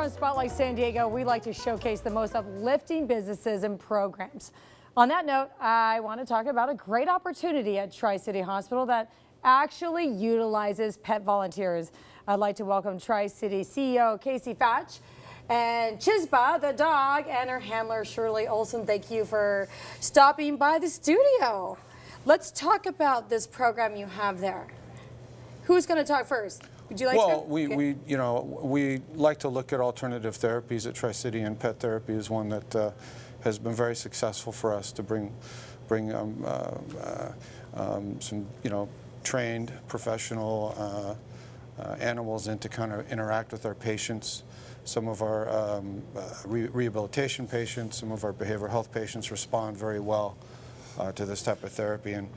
on Spotlight San Diego, we like to showcase the most uplifting businesses and programs. On that note, I want to talk about a great opportunity at Tri-City Hospital that actually utilizes pet volunteers. I'd like to welcome Tri-City CEO Casey FATCH and Chisba, the dog, and her handler Shirley Olsen. Thank you for stopping by the studio. Let's talk about this program you have there. Who's going to talk first? Would you like to? Well, we like to look at alternative therapies at Tri-City, and pet therapy is one that has been very successful for us to bring some trained professional animals in to kind of interact with our patients. Some of our rehabilitation patients, some of our behavioral health patients respond very well to this type of therapy, and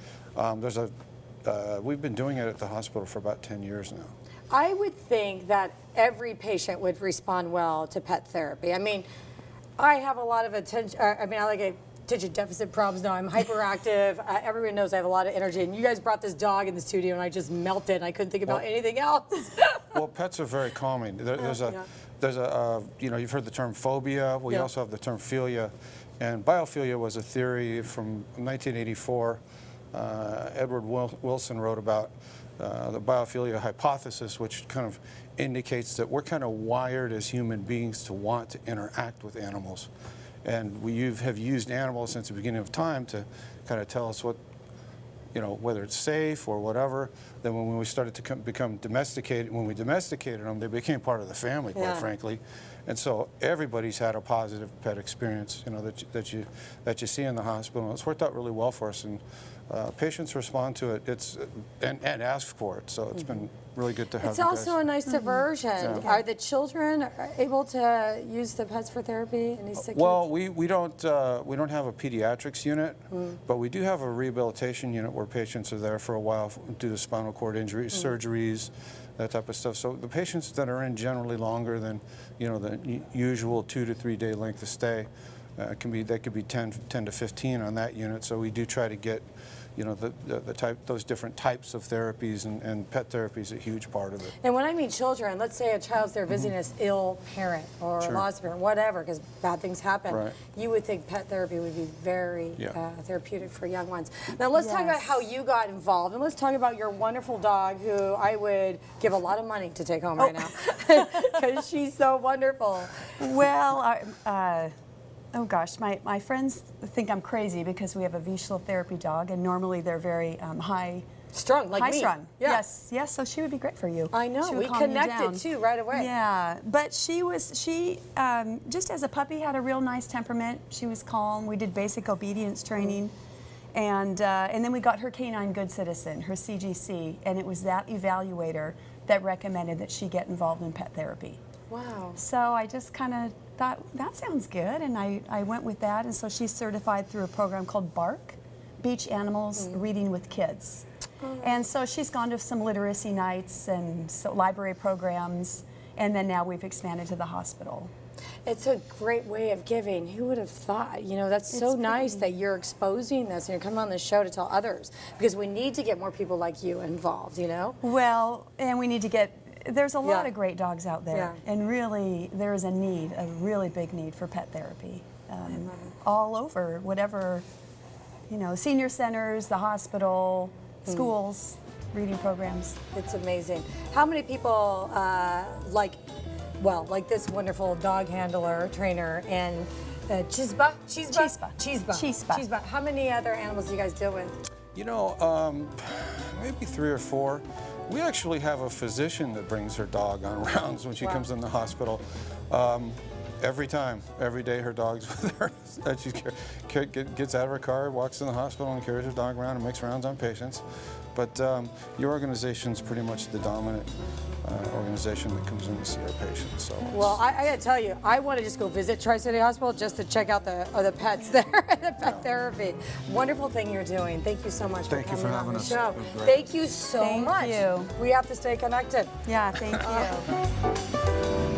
we've been doing it at the hospital for about 10 years now. I would think that every patient would respond well to pet therapy. I mean, I have a lot of attention, I like attention deficit problems now. I'm hyperactive. Everyone knows I have a lot of energy, and you guys brought this dog in the studio and I just melted and I couldn't think about anything else. Well, pets are very calming. There's a you've heard the term phobia. We also have the term philia, and biophilia was a theory from 1984. Edward Wilson wrote about the biophilia hypothesis, which kind of indicates that we're kind of wired as human beings to want to interact with animals. And we have used animals since the beginning of time to kind of tell us what, whether it's safe or whatever. Then when we started to become domesticated, when we domesticated them, they became part of the family, quite frankly. And so everybody's had a positive pet experience, that you see in the hospital. And it's worked out really well for us, and patients respond to it. And ask for it. So it's been really good to have. It's also a nice diversion. Yeah. Are the children able to use the pets for therapy? Any sick Well, kids? we don't have a pediatrics unit, but we do have a rehabilitation unit where patients are there for a while due to spinal cord injuries, surgeries, that type of stuff. So the patients that are in generally longer than the usual 2 to 3 day length of stay that could be 10 to 15 on that unit. So we do try to get those different types of therapies, and pet therapy is a huge part of it. And when I mean children, let's say a child's there visiting an ill parent or a lost parent, whatever, because bad things happen. Right. You would think pet therapy would be very therapeutic for young ones. Now let's talk about how you got involved, and let's talk about your wonderful dog, who I would give a lot of money to take home right now, because she's so wonderful. Well, oh gosh, my friends think I'm crazy because we have a visual therapy dog, and normally they're very strung, like me. High-strung. Yeah. Yes. So she would be great for you. I know. We connected too right away. Yeah, but she just as a puppy had a real nice temperament. She was calm. We did basic obedience training, and then we got her Canine Good Citizen, her CGC, and it was that evaluator that recommended that she get involved in pet therapy. Wow. So I just kind of thought, that sounds good, and I went with that, and so she's certified through a program called BARK, Beach Animals Reading with Kids. And so she's gone to some literacy nights and library programs, and then now we've expanded to the hospital. It's a great way of giving. Who would have thought? That's so nice that you're exposing this and you're coming on the show to tell others, because we need to get more people like you involved, Well, and we need to get, there's a lot of great dogs out there, and really there is a really big need for pet therapy all over, whatever, senior centers, the hospital, schools, reading programs. It's amazing. How many people like this wonderful dog handler, trainer, and Chisba? How many other animals do you guys deal with? Maybe 3 or 4. We actually have a physician that brings her dog on rounds when she comes in the hospital. Every day her dog's with her. She gets out of her car, walks in the hospital, and carries her dog around and makes rounds on patients. But your organization's pretty much the dominant organization that comes in to see our patients. So well, I got to tell you, I want to just go visit Tri-City Hospital just to check out the pets there, the pet therapy. Wonderful thing you're doing. Thank you so much for coming on the show. Thank you so much. Thank you. We have to stay connected. Yeah, thank you.